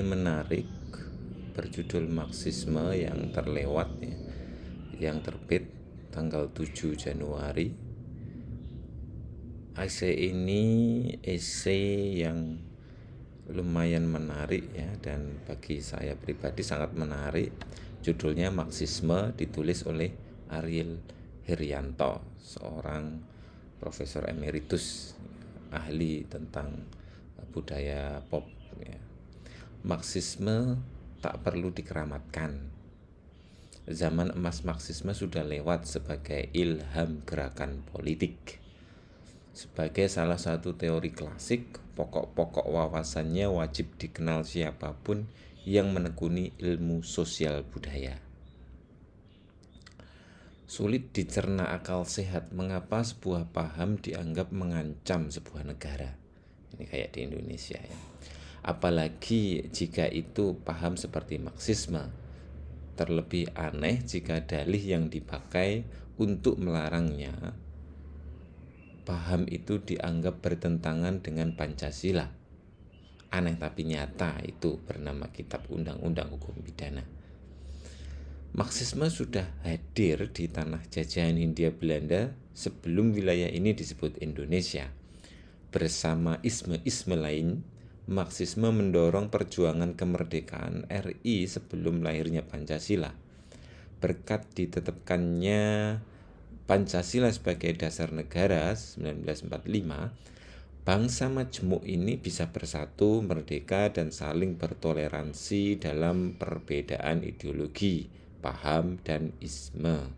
Menarik berjudul Marxisme yang terlewat ya, yang terbit tanggal 7 Januari. Esai ini esai yang lumayan menarik ya, dan bagi saya pribadi sangat menarik. Judulnya Marxisme, ditulis oleh Ariel Heryanto, seorang profesor emeritus ahli tentang budaya pop ya. Marxisme tak perlu dikeramatkan. Zaman emas Marxisme sudah lewat sebagai ilham gerakan politik. Sebagai salah satu teori klasik, pokok-pokok wawasannya wajib dikenal siapapun yang menekuni ilmu sosial budaya. Sulit dicerna akal sehat mengapa sebuah paham dianggap mengancam sebuah negara. Ini kayak di Indonesia ya. Apalagi jika itu paham seperti Marxisme. Terlebih aneh jika dalih yang dipakai untuk melarangnya paham itu dianggap bertentangan dengan Pancasila. Aneh tapi nyata, itu bernama Kitab Undang-Undang Hukum Pidana. Marxisme sudah hadir di tanah jajahan Hindia Belanda sebelum wilayah ini disebut Indonesia. Bersama isme-isme lain, Marxisme mendorong perjuangan kemerdekaan RI sebelum lahirnya Pancasila. Berkat ditetapkannya Pancasila sebagai dasar negara 1945, bangsa majmuk ini bisa bersatu, merdeka, dan saling bertoleransi dalam perbedaan ideologi, paham, dan isme.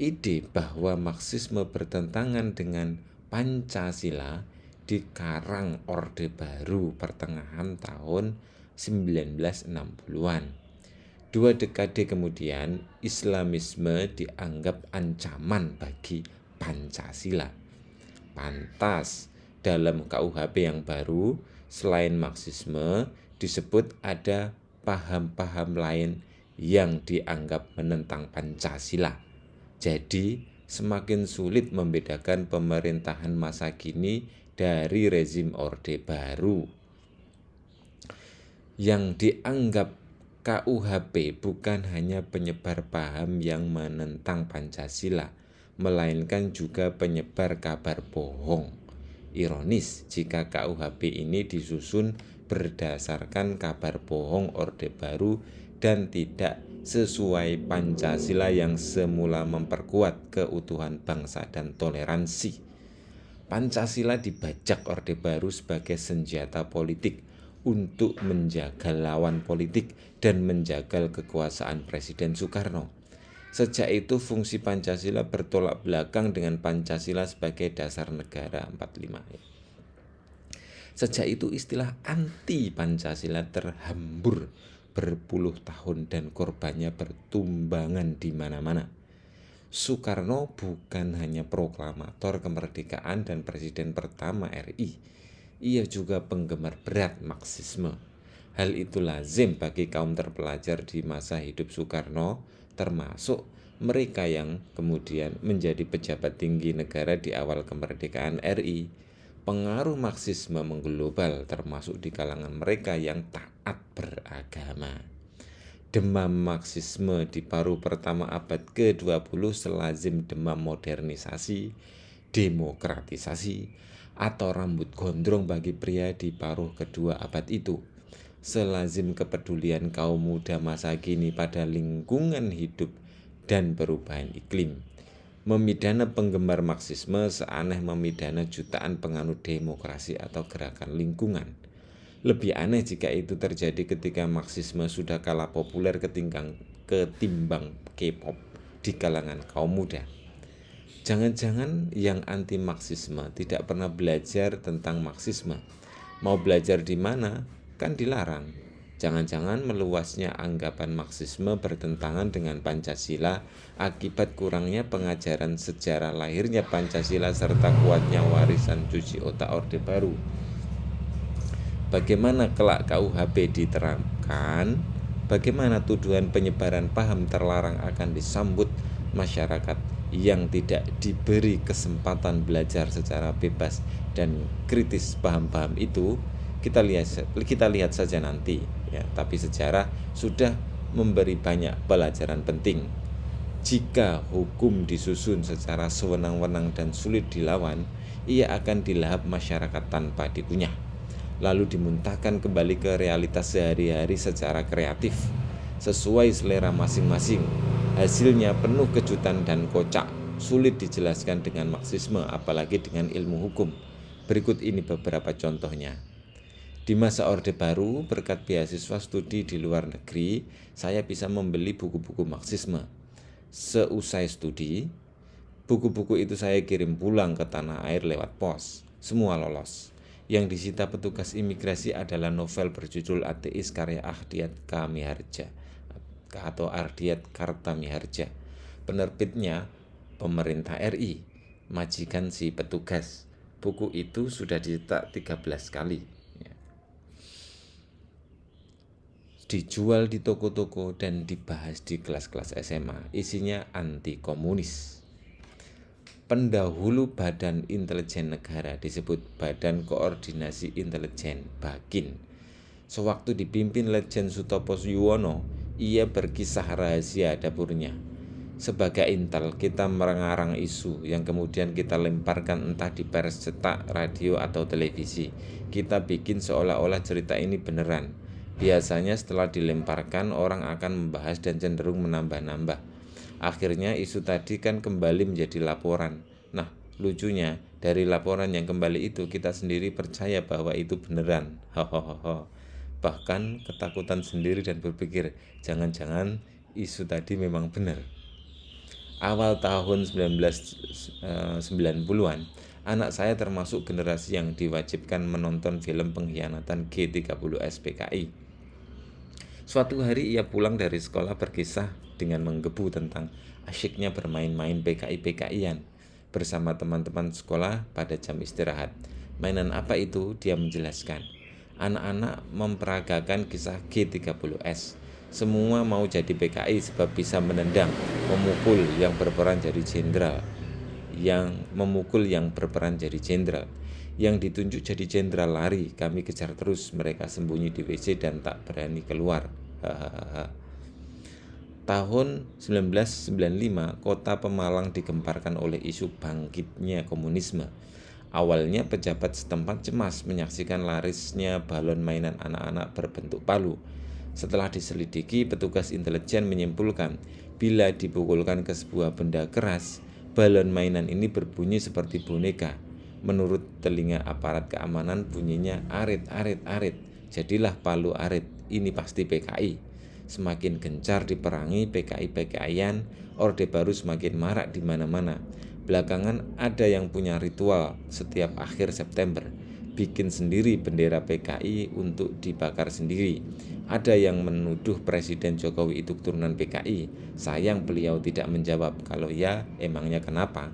Ide bahwa Marxisme bertentangan dengan Pancasila dikarang Orde Baru pertengahan tahun 1960-an. 2 dekade kemudian, Islamisme dianggap ancaman bagi Pancasila. Pantas dalam KUHP yang baru, selain Marxisme, disebut ada paham-paham lain yang dianggap menentang Pancasila. Jadi, semakin sulit membedakan pemerintahan masa kini dari rezim Orde Baru. Yang dianggap KUHP bukan hanya penyebar paham yang menentang Pancasila, melainkan juga penyebar kabar bohong. Ironis jika KUHP ini disusun berdasarkan kabar bohong Orde Baru dan tidak sesuai Pancasila yang semula memperkuat keutuhan bangsa dan toleransi. Pancasila dibajak Orde Baru sebagai senjata politik untuk menjaga lawan politik dan menjaga kekuasaan Presiden Soekarno. Sejak itu fungsi Pancasila bertolak belakang dengan Pancasila sebagai dasar negara 45. Sejak itu istilah anti Pancasila terhambur berpuluh tahun dan korbannya bertumbangan di mana-mana. Soekarno bukan hanya proklamator kemerdekaan dan presiden pertama RI, ia juga penggemar berat Marxisme. Hal itu lazim bagi kaum terpelajar di masa hidup Soekarno, termasuk mereka yang kemudian menjadi pejabat tinggi negara di awal kemerdekaan RI. Pengaruh Marxisme mengglobal, termasuk di kalangan mereka yang taat beragama. Demam Marxisme di paruh pertama abad ke-20 selazim demam modernisasi, demokratisasi, atau rambut gondrong bagi pria di paruh kedua abad itu. Selazim kepedulian kaum muda masa kini pada lingkungan hidup dan perubahan iklim. Memidana penggemar Marxisme seaneh memidana jutaan penganut demokrasi atau gerakan lingkungan. Lebih aneh jika itu terjadi ketika Marxisme sudah kalah populer ketimbang K-pop di kalangan kaum muda. Jangan-jangan yang anti-Marxisme tidak pernah belajar tentang Marxisme. Mau belajar di mana? Kan dilarang. Jangan-jangan meluasnya anggapan Marxisme bertentangan dengan Pancasila akibat kurangnya pengajaran sejarah lahirnya Pancasila serta kuatnya warisan cuci otak Orde Baru. Bagaimana kelak KUHP diterapkan? Bagaimana tuduhan penyebaran paham terlarang akan disambut masyarakat yang tidak diberi kesempatan belajar secara bebas dan kritis paham-paham itu? Kita lihat saja nanti ya, tapi sejarah sudah memberi banyak pelajaran penting. Jika hukum disusun secara sewenang-wenang dan sulit dilawan, ia akan dilahap masyarakat tanpa dikunyah, lalu dimuntahkan kembali ke realitas sehari-hari secara kreatif, sesuai selera masing-masing. Hasilnya penuh kejutan dan kocak, sulit dijelaskan dengan Marxisme, apalagi dengan ilmu hukum. Berikut ini beberapa contohnya. Di masa Orde Baru, berkat beasiswa studi di luar negeri, saya bisa membeli buku-buku Marxisme. Seusai studi, buku-buku itu saya kirim pulang ke tanah air lewat pos. Semua lolos. Yang disita petugas imigrasi adalah novel berjudul Ateis karya Ardiat Kamiharja atau Ardiat Kartamiharja. Penerbitnya pemerintah RI, majikan si petugas. Buku itu sudah dicetak 13 kali. Dijual di toko-toko dan dibahas di kelas-kelas SMA. Isinya anti komunis. Pendahulu Badan Intelijen Negara disebut Badan Koordinasi Intelijen (BAKIN). Sewaktu dipimpin Letjen Sutopo Yuwono, ia berkisah rahasia dapurnya. Sebagai intel, kita mengarang isu yang kemudian kita lemparkan entah di pers cetak, radio, atau televisi. Kita bikin seolah-olah cerita ini beneran. Biasanya setelah dilemparkan, orang akan membahas dan cenderung menambah-nambah. Akhirnya isu tadi kan kembali menjadi laporan. Nah, lucunya dari laporan yang kembali itu kita sendiri percaya bahwa itu beneran. Bahkan ketakutan sendiri dan berpikir jangan-jangan isu tadi memang benar. Awal tahun 1990-an, anak saya termasuk generasi yang diwajibkan menonton film pengkhianatan G30S PKI. Suatu hari ia pulang dari sekolah berkisah dengan menggebu tentang asyiknya bermain-main PKI-PKIan bersama teman-teman sekolah pada jam istirahat. Mainan apa itu? Dia menjelaskan. Anak-anak memperagakan kisah G30S. Semua mau jadi PKI sebab bisa menendang, memukul yang berperan jadi jenderal. Yang ditunjuk jadi jenderal lari, kami kejar terus, mereka sembunyi di WC dan tak berani keluar. Tahun 1995, kota Pemalang digemparkan oleh isu bangkitnya komunisme. Awalnya pejabat setempat cemas menyaksikan larisnya balon mainan anak-anak berbentuk palu. Setelah diselidiki, petugas intelijen menyimpulkan bila dipukulkan ke sebuah benda keras, balon mainan ini berbunyi seperti boneka. Menurut telinga aparat keamanan bunyinya arit, arit, arit. Jadilah palu arit, ini pasti PKI. Semakin gencar diperangi PKI-PKIan, Orde Baru semakin marak di mana-mana. Belakangan ada yang punya ritual setiap akhir September, bikin sendiri bendera PKI untuk dibakar sendiri. Ada yang menuduh Presiden Jokowi itu keturunan PKI. Sayang beliau tidak menjawab. Kalau ya, emangnya kenapa?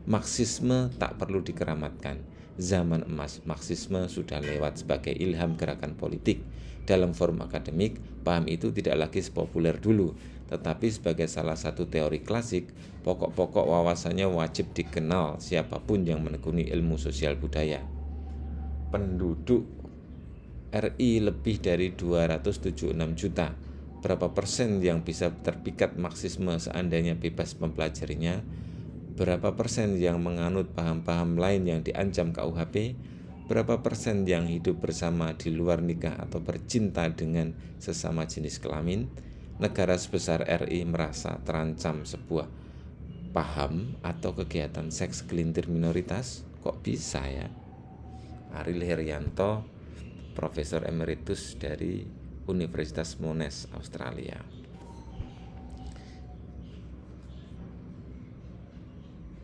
Marxisme tak perlu dikeramatkan. Zaman emas Marxisme sudah lewat sebagai ilham gerakan politik. Dalam forum akademik, paham itu tidak lagi sepopuler dulu, tetapi sebagai salah satu teori klasik, pokok-pokok wawasannya wajib dikenal siapapun yang menekuni ilmu sosial budaya. Penduduk RI lebih dari 276 juta. Berapa persen yang bisa terpikat Marxisme seandainya bebas mempelajarinya? Berapa persen yang menganut paham-paham lain yang diancam KUHP? Berapa persen yang hidup bersama di luar nikah atau bercinta dengan sesama jenis kelamin? Negara sebesar RI merasa terancam sebuah paham atau kegiatan seks gelintir minoritas? Kok bisa ya? Ariel Herianto, Profesor Emeritus dari Universitas Monash, Australia.